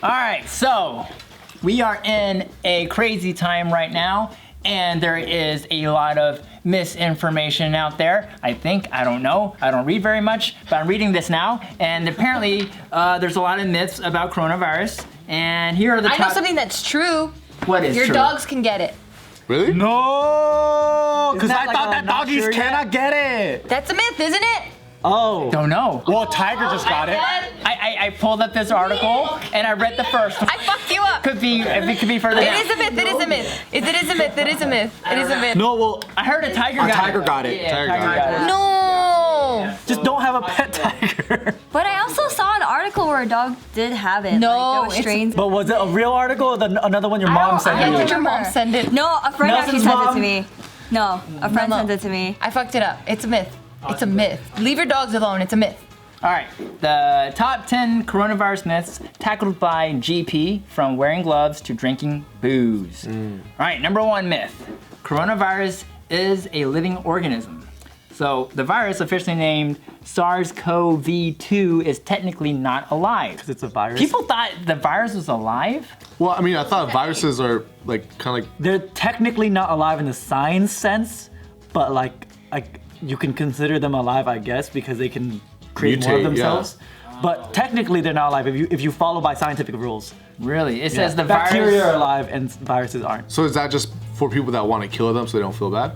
All right, so we are in a crazy time right now, and there is a lot of misinformation out there. I don't know, I don't read very much, but I'm reading this now, and apparently there's a lot of myths about coronavirus, and here are the top... I know something that's true. What is Your true? dogs can get it. Really? No, because Isn't I that thought like that doggies sure yet? cannot get it. That's a myth, isn't it? Oh. Don't know. Well, Tiger just got it. I pulled up this article, and I read the first one. I fucked you up. It could be further down. It is a myth. It is a myth. It is a myth. It is a myth. It is a myth. No, well, I heard a tiger a got tiger it. got it. Yeah, Tiger tiger got got it. No. Just don't have a pet tiger. But I also saw an article where a dog did have it. No, like, there was it's- strains. But was it a real article or another one your mom sent Yeah, you? did your mom send it? No, a friend actually Nelson's sent it mom? to me. No, a friend No. sent it to me. I fucked it up. It's a myth. It's a myth. Leave your dogs alone. It's a myth. All right, the top 10 coronavirus myths tackled by GP, from wearing gloves to drinking booze. All right, number 1 myth, coronavirus is a living organism. So the virus, officially named SARS-CoV-2, is technically not alive. Because it's a virus. People thought the virus was alive? Well, I mean, I thought viruses are like kind of like. They're technically not alive in the science sense, but like you can consider them alive, I guess, because they can create more of Mutate, yeah. themselves. But technically, they're not alive if you follow by scientific rules. Really? It says the Bacteria are virus... alive and viruses aren't. So is that just for people that want to kill them so they don't feel bad?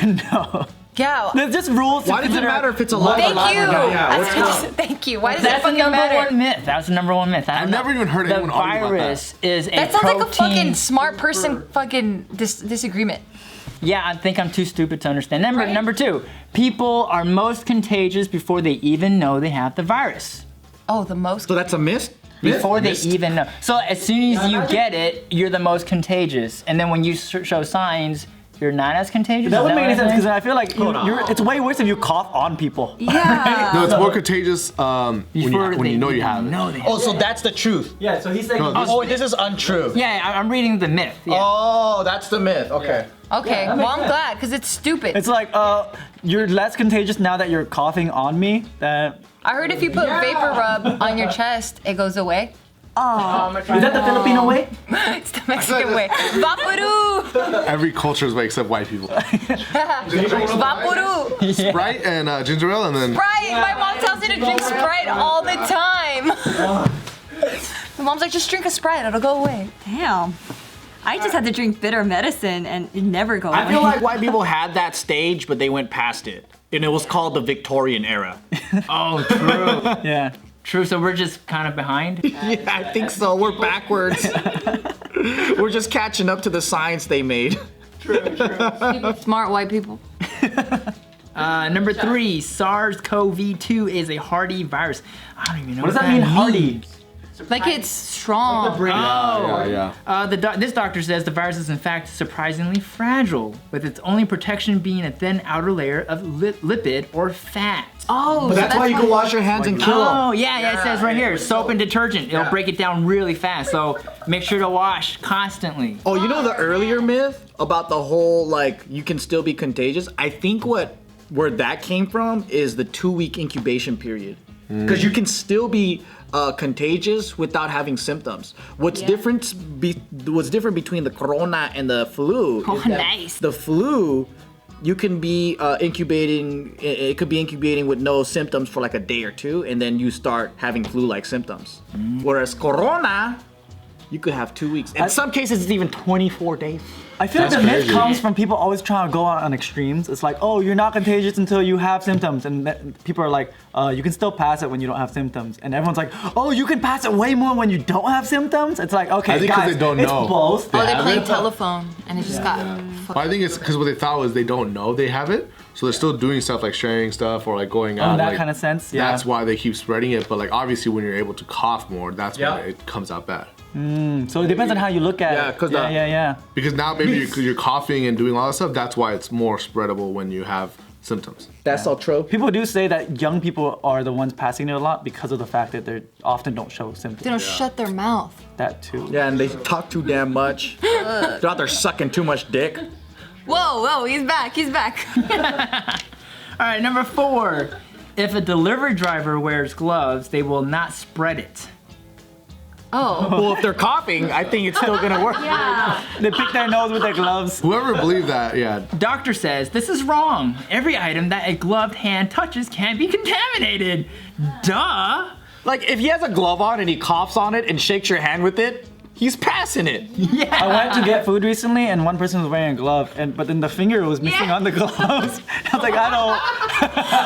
No. Yeah. There's just rules. Why does it matter if it's alive Thank or not? you. Yeah, what's Thank you. Why does That's it the fucking number matter? 1 myth. That's the number 1 myth. I don't I've never know. even heard anyone argue about The that. virus is a That sounds like a protein... fucking smart person fucking disagreement. Yeah, I think I'm too stupid to understand. Right? Number 2, people are most contagious before they even know they have the virus. Oh, the most. So that's a myth? Before they Myth? even know. So as soon as you get it, you're the most contagious. And then when you show signs, you're not as contagious. That Is wouldn't make any what I'm sense because saying? I feel like it's way worse if you cough on people. Yeah. No, it's more contagious when Before you know they you have even it. know they have Oh, so that's the truth. Yeah, so he's saying. No, this- Oh, this is untrue. Yeah, I'm reading the myth. Yeah. Oh, that's the myth. Okay. Okay, that well, makes I'm sense. glad, because it's stupid. It's like, you're less contagious now that you're coughing on me. That I heard if you put vapor rub on your chest, it goes away. Oh. is that the Filipino way? It's the Mexican way. Vaporu! Every culture is way except white people. Vaporu! Sprite and ginger ale, and then Sprite! My mom tells me to drink Sprite all the time. My mom's like, just drink a Sprite, it'll go away. Damn. I just had to drink bitter medicine and it never goes away. I feel like white people had that stage, but they went past it. And it was called the Victorian era. Oh, true. Yeah. True, so we're just kind of behind. Yeah, I think so. We're backwards. We're just catching up to the science they made. Smart white people. Number 3, SARS-CoV-2 is a hardy virus. I don't even know What does that mean, hardy? Like it's strong. yeah. This doctor says the virus is in fact surprisingly fragile, with its only protection being a thin outer layer of lipid or fat. Oh, But that's why you can wash your hands and kill them. Oh, yeah, it says right here, soap and detergent. It'll break it down really fast, so make sure to wash constantly. Oh, you know the earlier myth about the whole, like, you can still be contagious? I think where that came from is the 2-week incubation period. Because you can still be contagious without having symptoms. What's different between the corona and the flu is that nice. the flu, you can be incubating, it could be incubating with no symptoms for like a day or 2, and then you start having flu-like symptoms. Whereas corona, you could have 2 weeks. In some cases, it's even 24 days. I feel like the That's myth crazy. comes from people always trying to go on extremes. It's like, oh, you're not contagious until you have symptoms, and people are like, you can still pass it when you don't have symptoms, and everyone's like, oh, you can pass it way more when you don't have symptoms. It's like, okay, I think 'cause guys, they don't it's know. both. Oh, they're have playing it? telephone, and it just got. But I think it's because what they thought was they don't know they have it, so they're still doing stuff like sharing stuff or like going out. In that like, kind of sense, yeah. That's why they keep spreading it. But like obviously, when you're able to cough more, that's when it comes out bad. So it depends on how you look at Yeah, it. 'cause yeah. Because now maybe because you're coughing and doing all that stuff, that's why it's more spreadable when you have symptoms. That's all true. People do say that young people are the ones passing it a lot because of the fact that they often don't show symptoms. They don't shut their mouth. That too. Yeah, and they talk too damn much. They're out there sucking too much dick. Whoa, he's back. All right, number 4, if a delivery driver wears gloves, they will not spread it. Oh. Well, if they're coughing, I think it's still gonna work. Yeah. They pick their nose with their gloves. Whoever believed that, yeah. Doctor says this is wrong. Every item that a gloved hand touches can be contaminated. Duh. Like, if he has a glove on and he coughs on it and shakes your hand with it, he's passing it. Yeah. I went to get food recently, and one person was wearing a glove, but then the finger was missing on the gloves. I was like, I don't.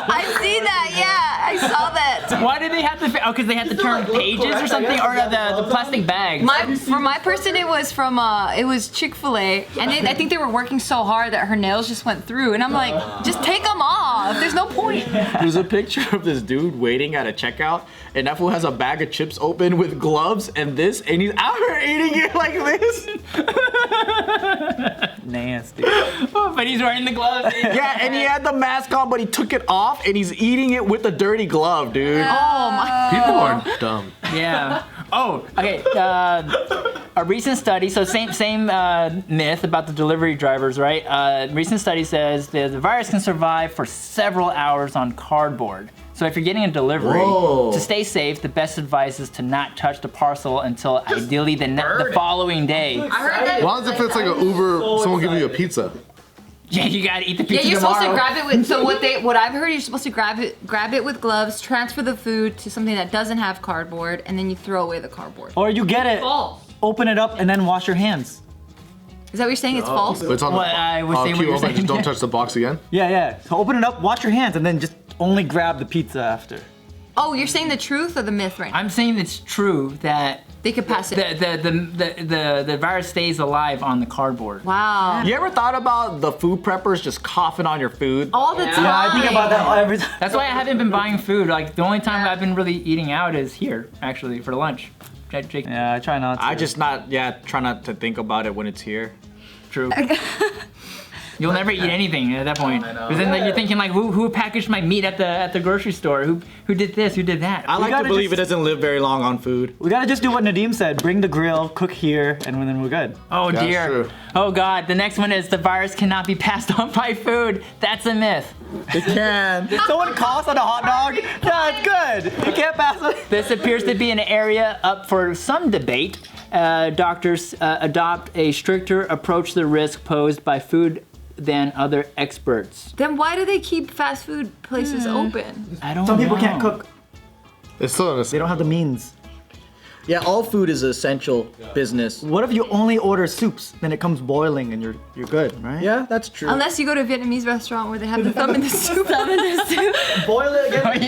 I see that, yeah. I saw that. Why did they have to? Oh, because they had to turn pages or something, or the plastic bags. For my person, it was from it was Chick-fil-A, and I think they were working so hard that her nails just went through, and I'm like, just take them off. There's no point. There's a picture of this dude waiting at a checkout, and that fool has a bag of chips open with gloves and this, and he's out here eating it like this. Nasty. Oh, but he's wearing the gloves. Yeah, and he had the mask on, but he took it off, and he's eating it with a dirty glove, dude. Oh my. People are dumb. Yeah. Oh, okay. A recent study, so same myth about the delivery drivers, right? Recent study says the virus can survive for several hours on cardboard. So if you're getting a delivery, to stay safe, the best advice is to not touch the parcel until ideally the following day. I heard that. Why if it's like an Uber, someone giving you a pizza? Yeah, you gotta eat the Yeah, pizza you're tomorrow. supposed to grab it with. So what I've heard, you're supposed to grab it with gloves, transfer the food to something that doesn't have cardboard, and then you throw away the cardboard. Or you get it, False. open it up, and then wash your hands. Is that what you're saying? It's false. But it's on Well, I was saying what you're saying. Just don't touch the box again. Yeah. So open it up, wash your hands, and then just only grab the pizza after. Oh, you're saying the truth or the myth right now? I'm saying it's true that They could pass it. the virus stays alive on the cardboard. Wow. You ever thought about the food preppers just coughing on your food? All the time. Yeah, I think about that every time. That's why I haven't been buying food. Like the only time I've been really eating out is here, actually, for lunch. Jake, Yeah, I try not to. I just try not to think about it when it's here. true. You'll never eat anything at that point. Because then like, you're thinking like, who packaged my meat at the grocery store? Who did this? Who did that? I like to gotta believe just- it doesn't live very long on food. We gotta just do what Nadeem said. Bring the grill, cook here, and then we're good. Oh That's dear. true. Oh god. The next one is the virus cannot be passed on by food. That's a myth. It can. Someone coughs on a hot dog? Yeah, it's good. You can't pass it. This appears to be an area up for some debate. Doctors adopt a stricter approach to the risk posed by food than other experts. Then why do they keep fast food places open? I don't Some people know. can't cook. It's still in They don't have the means. Yeah, all food is essential business. What if you only order soups? Then it comes boiling and you're good, right? Yeah, that's true. Unless you go to a Vietnamese restaurant where they have the thumb in the soup. Boil it again.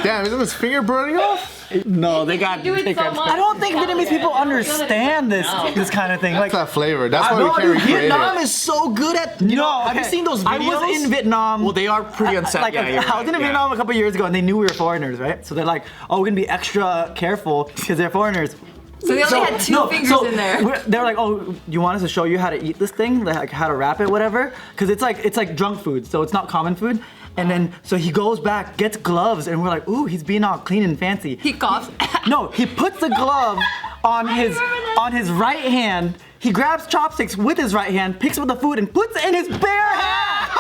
Damn, isn't his finger burning off? No, they got. do it they so got- much. I don't think Vietnamese people understand this kind of thing. Like, That's that flavor. That's why No, we can't dude, recreate Vietnam it. is so good at. You know, have you okay. seen those videos? I was in Vietnam. Well, they are pretty unsettled. Like, I was in Vietnam a couple years ago, and they knew we were foreigners, right? So they're like, "Oh, we're gonna be extra careful because they're foreigners." So they only had two fingers in there. They're like, "Oh, you want us to show you how to eat this thing, like how to wrap it, whatever?" Because it's like drunk food, so it's not common food. And then so he goes back, gets gloves, and we're like, "Ooh, he's being all clean and fancy." He coughs. No, he puts the glove on his right hand. He grabs chopsticks with his right hand, picks up the food, and puts it in his bare hand.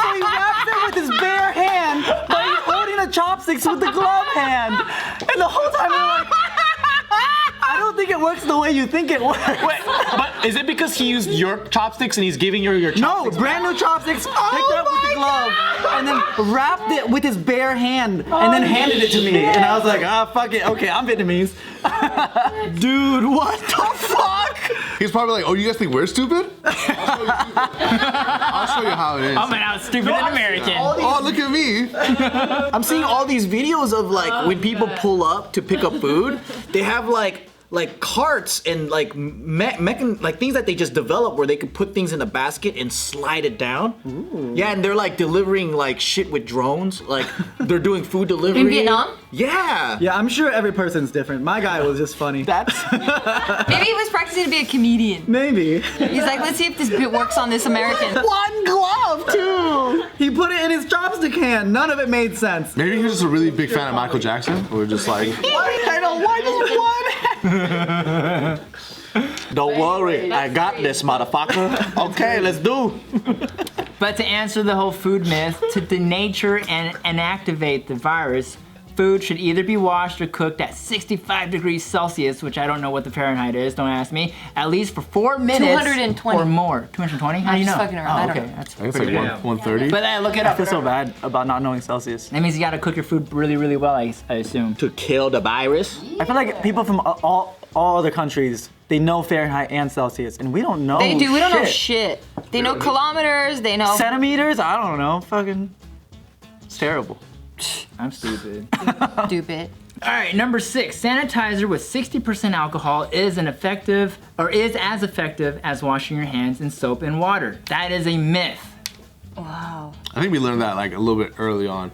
So he wraps it with his bare hand, but he's holding the chopsticks with the glove hand. And the whole time we're like, I don't think it works the way you think it works. Wait, but is it because he used your chopsticks and he's giving you your No, chopsticks? brand new chopsticks, picked it up with the glove, and then wrapped it with his bare hand, and then handed it to me. And I was like, fuck it, okay, I'm Vietnamese. Dude, what the fuck? He's probably like, oh, you guys think we're stupid? I'll show you how it is. I'm an out stupid and American. Oh, look at me. I'm seeing all these videos of like when people pull up to pick up food, they have like carts and like like things that they just develop where they could put things in a basket and slide it down. Ooh. Yeah, and they're like delivering like shit with drones. Like they're doing food delivery. In Vietnam? Yeah. Yeah, I'm sure every person's different. My guy was just funny. That's Maybe he was practicing to be a comedian. Maybe. He's like, let's see if this bit works on this American. One glove, too. He put it in his chopstick hand. None of it made sense. Maybe he was just a really big fan of Michael Jackson. We're just like, Why just one? Don't worry, I got this, motherfucker. Okay, let's do. But to answer the whole food myth, to denature and inactivate the virus, food should either be washed or cooked at 65 degrees Celsius, which I don't know what the Fahrenheit is, don't ask me, at least for 4 minutes 220. or more. 220? How do you know? just fucking around. I Oh, don't okay. know. That's I think it's pretty like good. 130. But look it I up. feel so bad about not knowing Celsius. That means you gotta cook your food really, really well, I assume. To kill the virus. I feel like people from all other countries, they know Fahrenheit and Celsius, and we don't know. They do. We don't know shit. They know kilometers. They know. Centimeters? I don't know. Fucking, it's terrible. I'm stupid. Stupid. All right, number 6. Sanitizer with 60% alcohol is as effective as washing your hands in soap and water. That is a myth. Wow. I think we learned that like a little bit early on.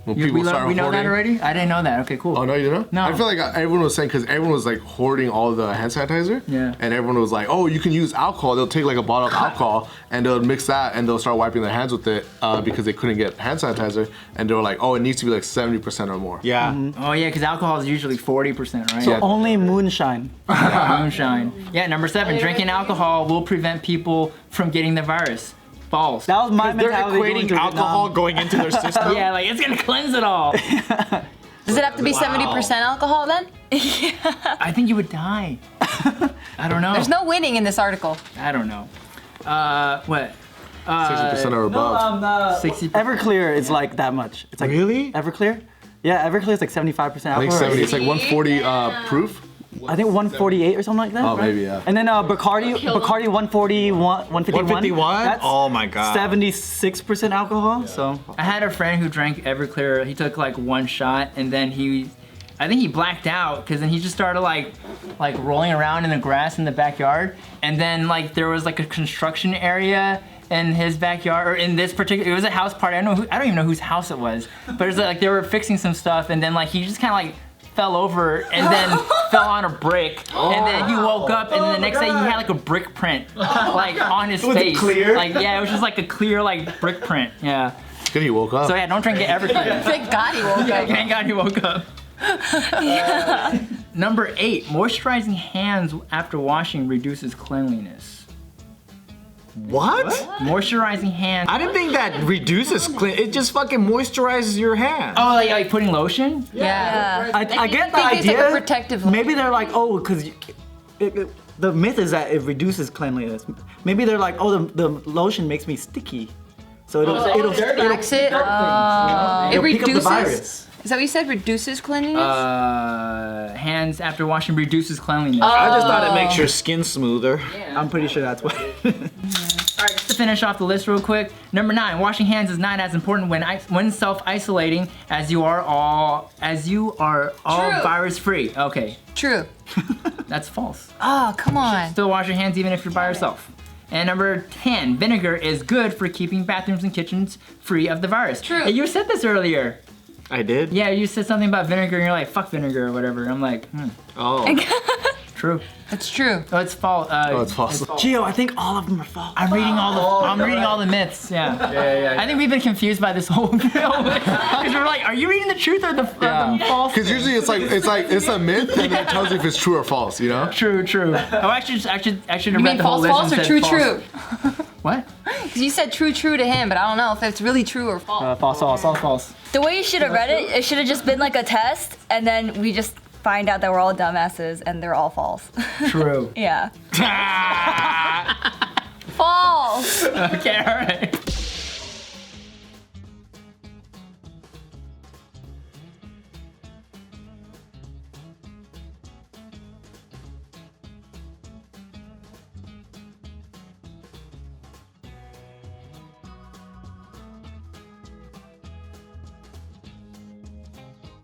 When We people know started that hoarding. already? I didn't know that. Okay, cool. Oh no, you didn't know? No. I feel like everyone was saying because everyone was like hoarding all the hand sanitizer. Yeah. And everyone was like, oh, you can use alcohol. They'll take like a bottle of alcohol and they'll mix that and they'll start wiping their hands with it because they couldn't get hand sanitizer. And they were like, oh, it needs to be like 70% or more. Yeah. Oh yeah, because alcohol is usually 40%, right? So Yeah. only moonshine. Moonshine. Yeah, number 7. Drinking alcohol will prevent people from getting the virus. False. That was my They're mentality. going equating through alcohol Vietnam. going into their system. Yeah, like it's gonna cleanse it all. Does it have to be 70% alcohol then? I think you would die. I don't know. There's no winning in this article. I don't know. What? 60% or above. 60. Everclear is like that much. It's like Really? Everclear? Yeah, Everclear is like 75% alcohol. I think 70. It's like 140 proof. I think 148 or something like that. Oh, right? maybe, yeah. And then Bacardi 140, 151. 151? That's Oh my god. 76% alcohol. So I had a friend who drank Everclear. He took like one shot and then I think he blacked out because then he just started like rolling around in the grass in the backyard. And then like there was like a construction area in his backyard, or in this particular, it was a house party. I don't even know whose house it was, but it was like they were fixing some stuff and then like he just kind of like fell over and then fell on a brick and then he woke up and then the next day he had like a brick print like on his face. clear? Like yeah, it was just like a clear like brick print. Yeah. Good he woke up. So yeah, don't drink it Everclear. Thank God he woke up. Thank God he woke up. Number 8, moisturizing hands after washing reduces cleanliness. What? Moisturizing hands. I didn't think that reduces clean. It just fucking moisturizes your hand. Oh, like putting lotion? Yeah. I get the think it's like idea. a protective Maybe they're like, oh, because the myth is that it reduces cleanliness. Maybe they're like, oh, the lotion makes me sticky, so it'll Relax it. It pick up the reduces. virus. Is that what you said? Reduces cleanliness? Hands after washing reduces cleanliness. I just thought it makes your skin smoother. I'm pretty sure that's what. All right, just to finish off the list real quick. Number 9, washing hands is not as important when self-isolating as you are all True. virus-free. Okay, True. that's false. Oh, come on. Still wash your hands even if you're by yourself. And number 10, vinegar is good for keeping bathrooms and kitchens free of the virus. True. Hey, you said this earlier. I did? Yeah, you said something about vinegar and you're like, fuck vinegar or whatever. I'm like, Oh. true. That's true. Oh, it's false. Oh, it's false. Gio, I think all of them are false. I'm reading all the myths. Yeah. I think we've been confused by this whole film because we're like, are you reading the truth or the false? Because usually it's a myth and then it tells you if it's true or false, you know? True. Oh, I should have You read mean the whole false, list false, or and true, said true? false. What? Because you said true, true to him, but I don't know if it's really true or false. False. The way you should have read it, it should have just been like a test, and then we just find out that we're all dumbasses and they're all false. True. Yeah. False. Okay, all right.